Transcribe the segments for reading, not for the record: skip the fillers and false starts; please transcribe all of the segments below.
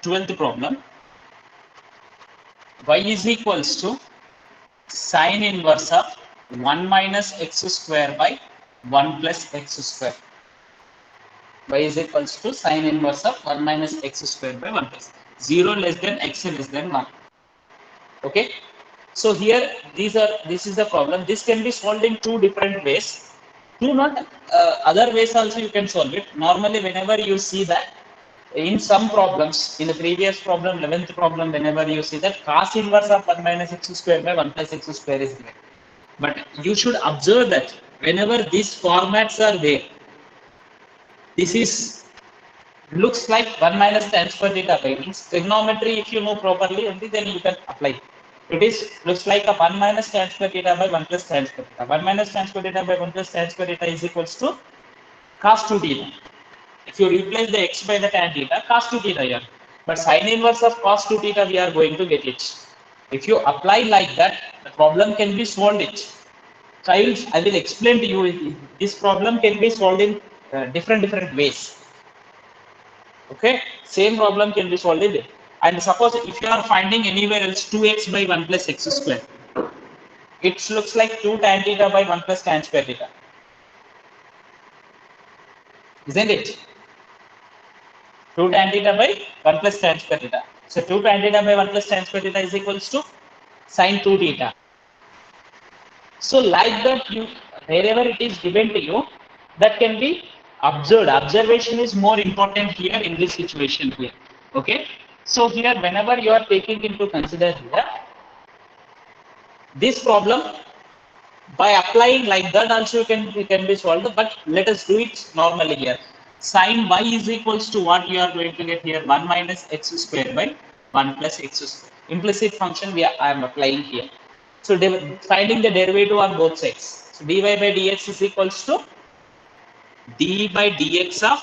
12th problem. Y is equals to sine inverse of 1 minus x square by 1 plus x square. Y is equals to sine inverse of 1 minus x square by 1 plus 0 less than x less than 1. Okay. So here this is the problem. This can be solved in two different ways. Two not other ways also you can solve it. Normally whenever you see that in some problems, in the previous problem, 11th problem, whenever you see that cos inverse of 1 minus x square by 1 plus x square is given. But you should observe that whenever these formats are there, this is looks like 1 minus tan square theta by means trigonometry, if you know properly only, then you can apply. It is looks like a 1 minus tan square theta by 1 plus tan square theta. 1 minus tan square theta by 1 plus tan square theta is equals to cos 2 theta. If you replace the x by the tan theta, cos 2 theta here. But sine inverse of cos 2 theta, we are going to get it. If you apply like that, the problem can be solved it. So I will explain to you, this problem can be solved in different ways. Okay, same problem can be solved in it. And suppose if you are finding anywhere else 2x by 1 plus x square, it looks like 2 tan theta by 1 plus tan square theta, isn't it? 2 tan theta by 1 plus tan square theta. So 2 tan theta by 1 plus tan square theta is equals to sine 2 theta. So like that, you wherever it is given to you, that can be observed. Observation is more important here in this situation here. Okay. So here whenever you are taking into consider here, this problem by applying like that also can be solved, but let us do it normally here. Sine y is equals to what you are going to get here, 1 minus x square by 1 plus x square. Implicit function I am applying here. So finding the derivative on both sides. So dy by dx is equals to d by dx of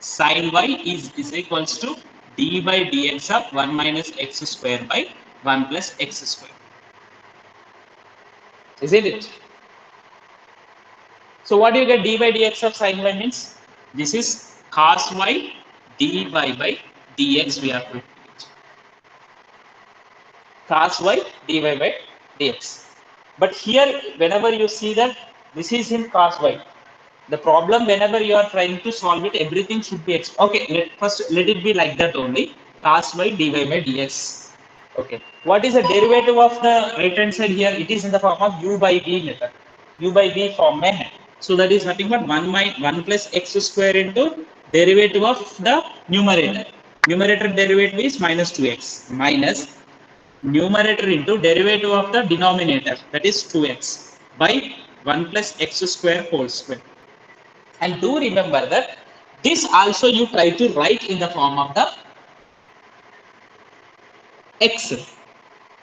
sine y is equals to d by dx of 1 minus x square by 1 plus x square. Isn't it? So what do you get? D by dx of sine y means this is cos y dy by dx. We are going to get cos y dy by dx. But here whenever you see that this is in cos y, the problem whenever you are trying to solve it, everything should be okay. First let it be like that only, cos y dy by dx. Okay, what is the derivative of the right hand side here? It is in the form of u by v method. U by v form में है. So that is nothing but 1 plus x square into derivative of the numerator. Numerator derivative is minus 2x minus numerator into derivative of the denominator, that is 2x by 1 plus x square whole square. And do remember that this also you try to write in the form of the x,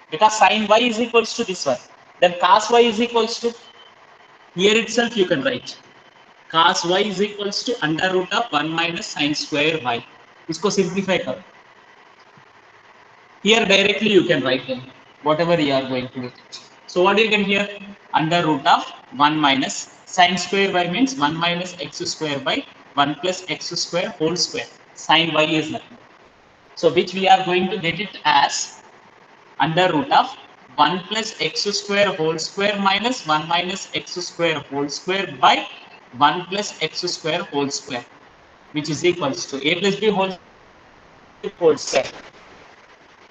because sine y is equals to this one, then cos y is equals to, here itself you can write cos y is equals to under root of 1 minus sine square y. इसको simplify करो. Here directly you can write them whatever you are going to do. So what you can here, under root of 1 minus sine square y means 1 minus x square by 1 plus x square whole square. Sine y is nothing. So which we are going to get it as under root of 1 plus x square whole square minus 1 minus x square whole square by 1 plus x square whole square, which is equals to a plus b whole square.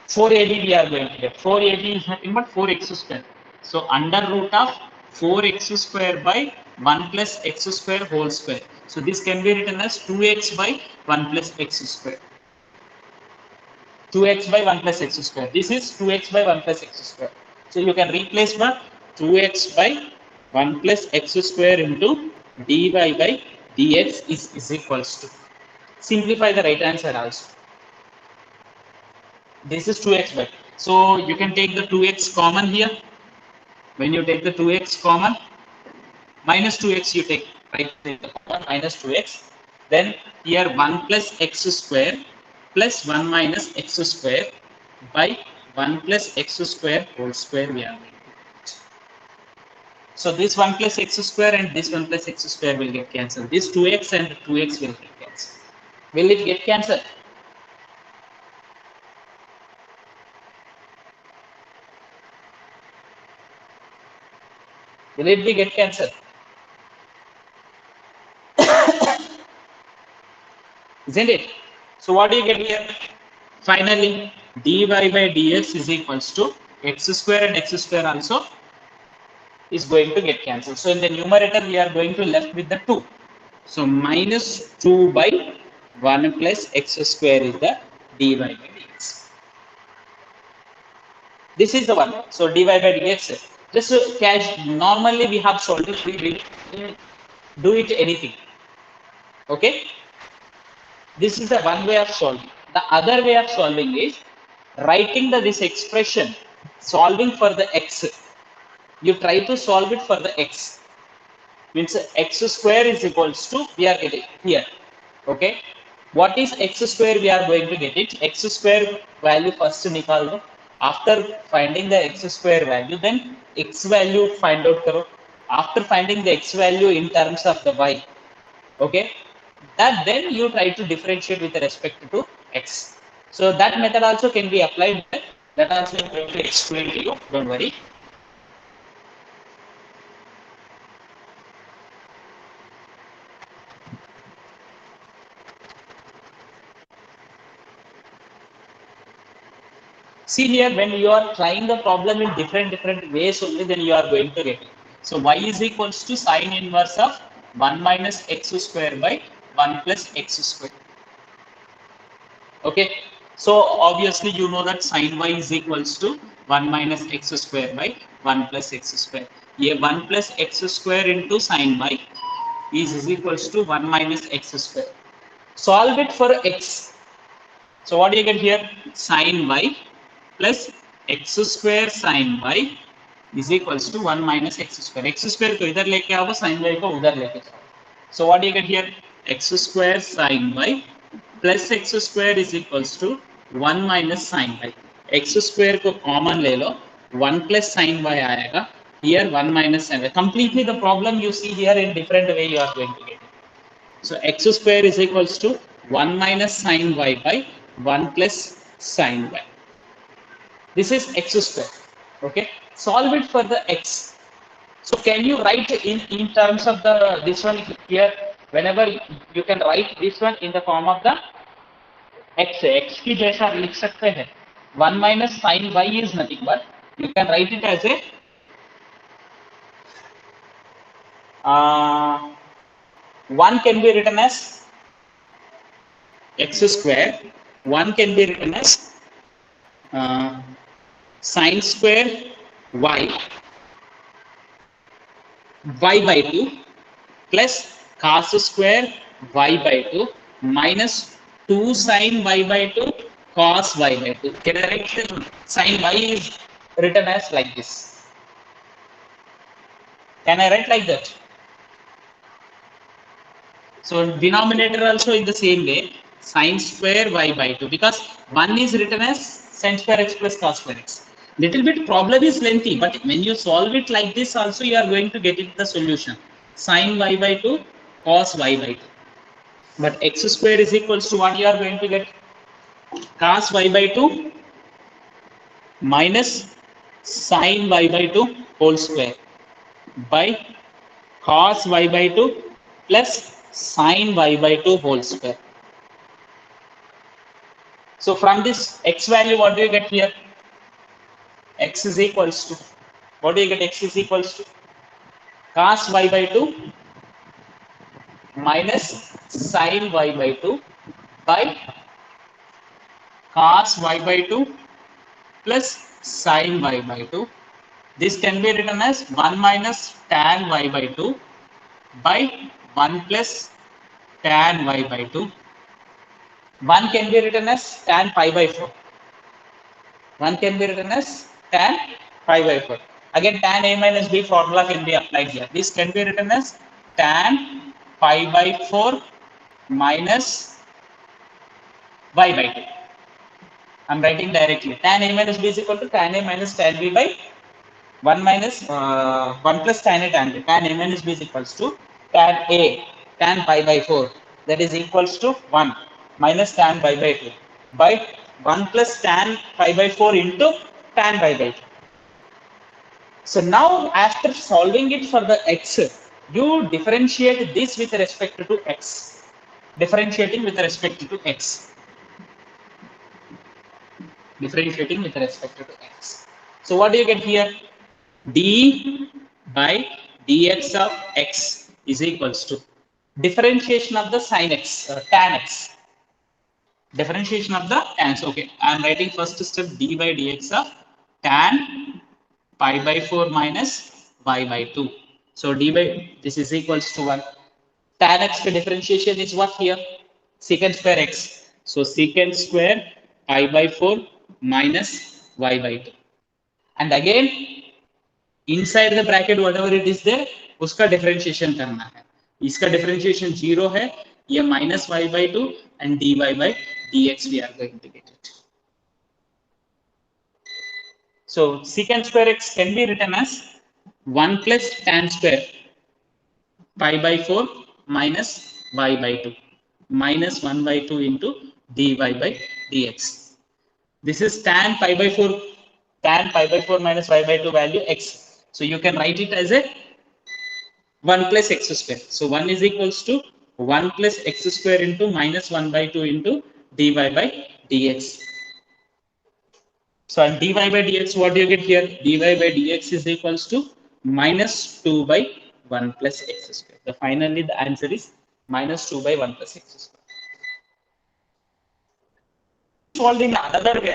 4ad we are going to get. 4ad is nothing but 4x square. So under root of 4x square by 1 plus x square whole square. So this can be written as 2x by 1 plus x square. 2x by 1 plus x square. This is 2x by 1 plus x square. So you can replace what? 2x by 1 plus x square into dy by dx is equals to. Simplify the right hand side also. This is 2x by. So you can take the 2x common here. When you take the 2x common, minus 2x you take, right? Minus 2x. Then here 1 plus x square plus 1 minus x square by 1 plus x square whole square we are going to get. So this 1 plus x square and this 1 plus x square will get cancelled. This 2x and 2x will get cancelled. Will it get cancelled? Will it be get cancelled? Isn't it? So what do you get here? Finally, dy by dx is equals to x square, and x square also is going to get cancelled. So in the numerator, we are going to left with the 2. So minus 2 by 1 plus x square is the dy by dx. This is the one. So dy by dx. Just cash. Normally we have solved it. We will do it anything. Okay. This is the one way of solving. The other way of solving is writing this expression, solving for the x. You try to solve it for the x. Means x square is equals to, we are getting here. Okay. What is x square? We are going to get it. X square value first nikal do. After finding the x square value, then x value find out karo. After finding the x value in terms of the y, okay, that then you try to differentiate with respect to x. So that method also can be applied. That also I'm going to explain to you. Don't worry. See here, when you are trying the problem in different ways only, then you are going to get it. So y is equals to sine inverse of 1 minus x square by 1 plus x square. Okay. So obviously you know that sine y is equals to 1 minus x square by 1 plus x square. Here 1 plus x square into sine y is equals to 1 minus x square. Solve it for x. So what do you get here? Sine y plus x square sine y is equals to 1 minus x square. X square को इधर लेके आओ, sine y को उधर लेके जाओ. So what do you get here? X square sine y plus x square is equals to 1 minus sine y. X square को common ले लो, 1 plus sine y आएगा. Here 1 minus sine y. Completely the problem you see here in different way you are going to get it. So x square is equals to 1 minus sine y by 1 plus sine y. This is x square. Okay. Solve it for the x. So can you write in terms of the this one here? Whenever you can write this one in the form of the x. X की जैसा लिख सकते हैं. 1 minus sine y is nothing but you can write it as a 1 can be written as x square. 1 can be written as sine square y by 2 plus cos square y by 2 minus 2 sine y by 2 cos y by 2. Can I write sine y is written as like this? Can I write like that? So denominator also in the same way, sine square y by 2, because 1 is written as sin square x plus cos square x. Little bit problem is lengthy, but when you solve it like this also you are going to get it the solution. Sine y by 2 cos y by 2. But x square is equals to what you are going to get? Cos y by 2 minus sine y by 2 whole square by cos y by 2 plus sine y by 2 whole square. So from this x value, what do you get here? X is equals to, what do you get? X is equals to cos y by 2 minus sine y by 2 by cos y by 2 plus sine y by 2. This can be written as 1 minus tan y by 2 by 1 plus tan y by 2. 1 can be written as tan pi by 4. 1 can be written as tan pi by 4. Again, tan a minus b formula can be applied here. This can be written as tan pi by 4 minus y by 2. I'm writing directly. Tan a minus b is equal to tan a minus tan b by 1 minus 1 plus tan a tan b. Tan a minus b is equals to tan a tan pi by 4. That is equals to 1 minus tan pi by 2 by 1 plus tan pi by 4 into tan pi by 2. So now after solving it for the x, you differentiate this with respect to x. Differentiating with respect to x. Differentiating with respect to x. So what do you get here? D by dx of x is equals to differentiation of the sin x, tan x. Differentiation of the tans. Okay, I am writing first step d by dx of tan pi by 4 minus y by 2. So d by this is equals to 1. Tan x differentiation is what here? Secant square x. So secant square pi by 4 minus y by 2. And again inside the bracket whatever it is there उसका differentiation करना है. इसका differentiation 0 है, ये minus y by 2 and dy by dx we are going to get it. So secant square x can be written as 1 plus tan square pi by 4 minus y by 2 minus 1 by 2 into dy by dx. This is tan pi by 4, tan pi by 4 minus y by 2 value x. So you can write it as a 1 plus x square. So 1 is equals to 1 plus x square into minus 1 by 2 into dy by dx. So dy by dx, what do you get here? Dy by dx is equals to minus 2 by 1 plus x square. So finally the answer is minus 2 by 1 plus x square. Solved in another way.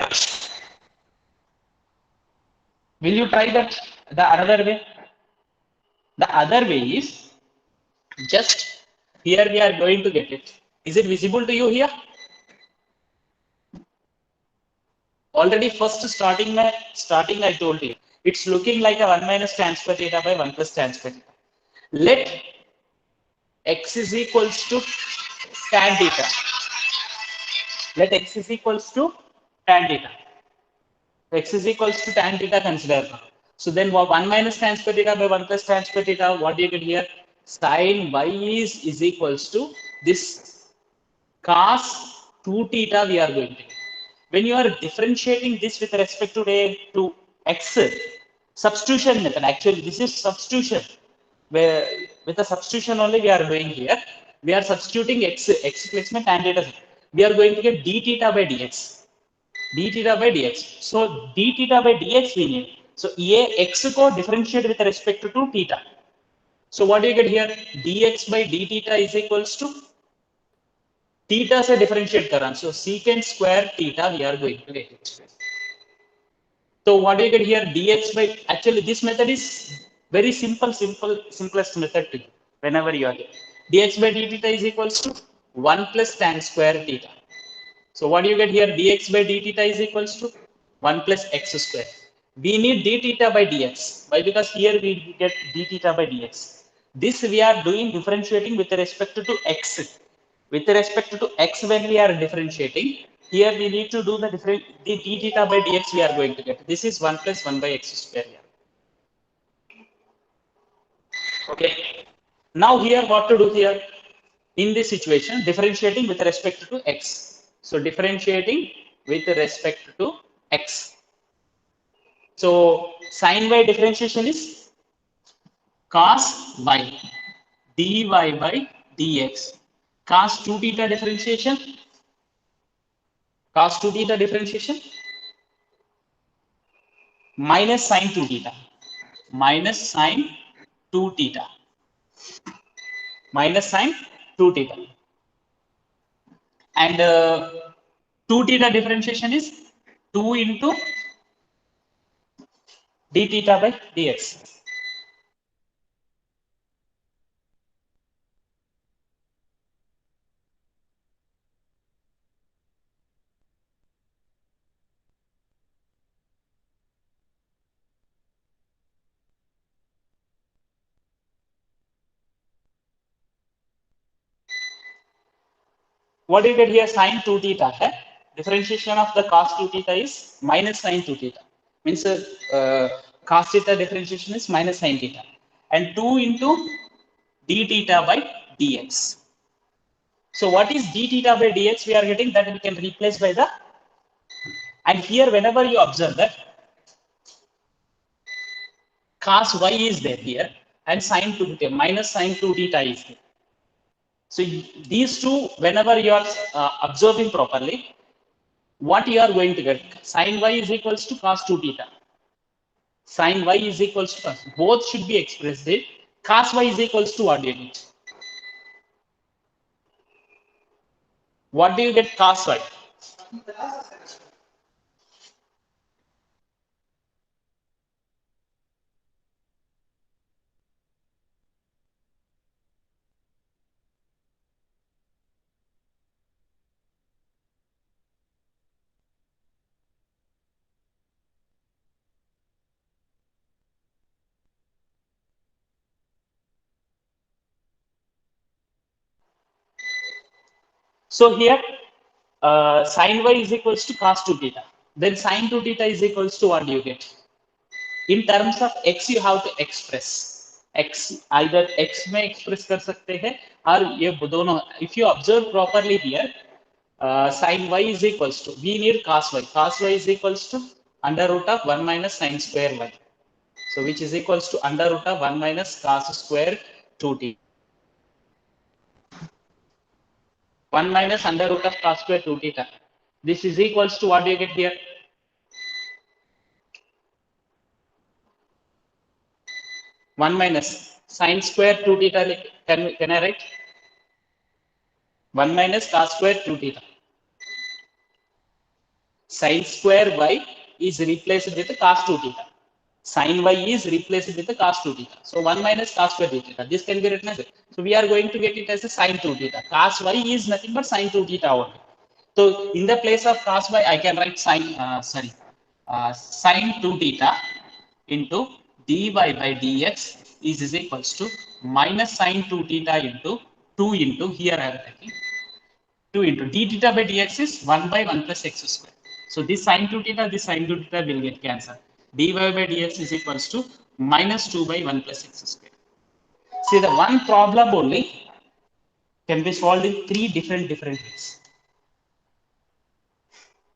Will you try that the another way? The other way is just here we are going to get it. Is it visible to you here? Already first starting I told you. It's looking like a 1 minus tan square theta by 1 plus tan square theta. Let x is equals to tan theta. Let x is equals to tan theta. X is equals to tan theta consider. So then 1 minus tan square theta by 1 plus tan square theta, what do you get here? Sin y is equals to this cos 2 theta we are going to get. When you are differentiating this with respect to x, substitution method, actually this is substitution, where with the substitution only we are doing here. We are substituting x placement tan theta. We are going to get d theta by dx. D theta by dx. So d theta by dx we need. So ये x को differentiate with respect to theta. So what do you get here? dx by d theta is equals to theta से differentiate कर रहा हूँ. So secant square theta we are going to get it. So what do you get here? dx by, actually this method is very simplest method to you whenever you are here. dx by d theta is equals to 1 plus tan square theta. So what do you get here? dx by d theta is equals to 1 plus x square. We need d theta by dx. Why? Because here we get d theta by dx. This we are doing differentiating with respect to x. With respect to x when we are differentiating, here we need to do the d theta by dx we are going to get. This is 1 plus 1 by x square here. Okay. Now here what to do here? In this situation, differentiating with respect to x. So differentiating with respect to x. So sin y differentiation is cos y dy by dx. Cos 2 theta differentiation. Cos 2 theta differentiation minus sin 2 theta. Minus sin 2 theta. Minus sin 2 theta. And 2 theta differentiation is 2 into d theta by dx. What do you get here? Sin 2 theta. Differentiation of the cos 2 theta is minus sin 2 theta. Means cos theta differentiation is minus sin theta. And 2 into d theta by dx. So what is d theta by dx we are getting? That we can replace by the, and here whenever you observe that cos y is there here, and sine 2 theta minus sine 2 theta is there. So these two, whenever you are observing properly, what you are going to get? Sine y is equals to cos 2 theta. Sine y is equals to cos. Both should be expressed in cos y is equals to what do you get? What do you get cos y? So here, sine y is equals to cos 2 theta. Then sine 2 theta is equals to what do you get? In terms of x, you have to express x. Either x में express कर सकते हैं, और ये दोनों. If you observe properly here, sine y is equals to, we need cos y. Cos y is equals to under root of 1 minus sine square y. So which is equals to under root of 1 minus cos square 2t. 1 minus under root of cos square 2 theta. This is equals to what do you get here? One minus sine square 2 theta. Can I write? 1 minus cos square 2 theta. Sine square y is replaced with cos 2 theta. Sine y is replaced with cos 2 theta. So 1 minus cos square 2 theta. This can be written as it. So we are going to get it as a sine 2 theta. Cos y is nothing but sine 2 theta only. So in the place of cos y, I can write sine sine 2 theta into dy by dx is equals to minus sine 2 theta into 2 into, here I am taking 2 into d theta by dx is 1 by 1 plus x square. So this sine 2 theta, this sine 2 theta will get cancelled. dy by dx is equals to minus 2 by 1 plus x square. See, the one problem only can be solved in three different ways.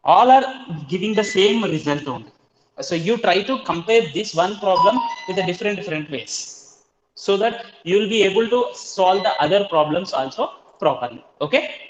All are giving the same result only. So you try to compare this one problem with the different ways, so that you will be able to solve the other problems also properly. Okay.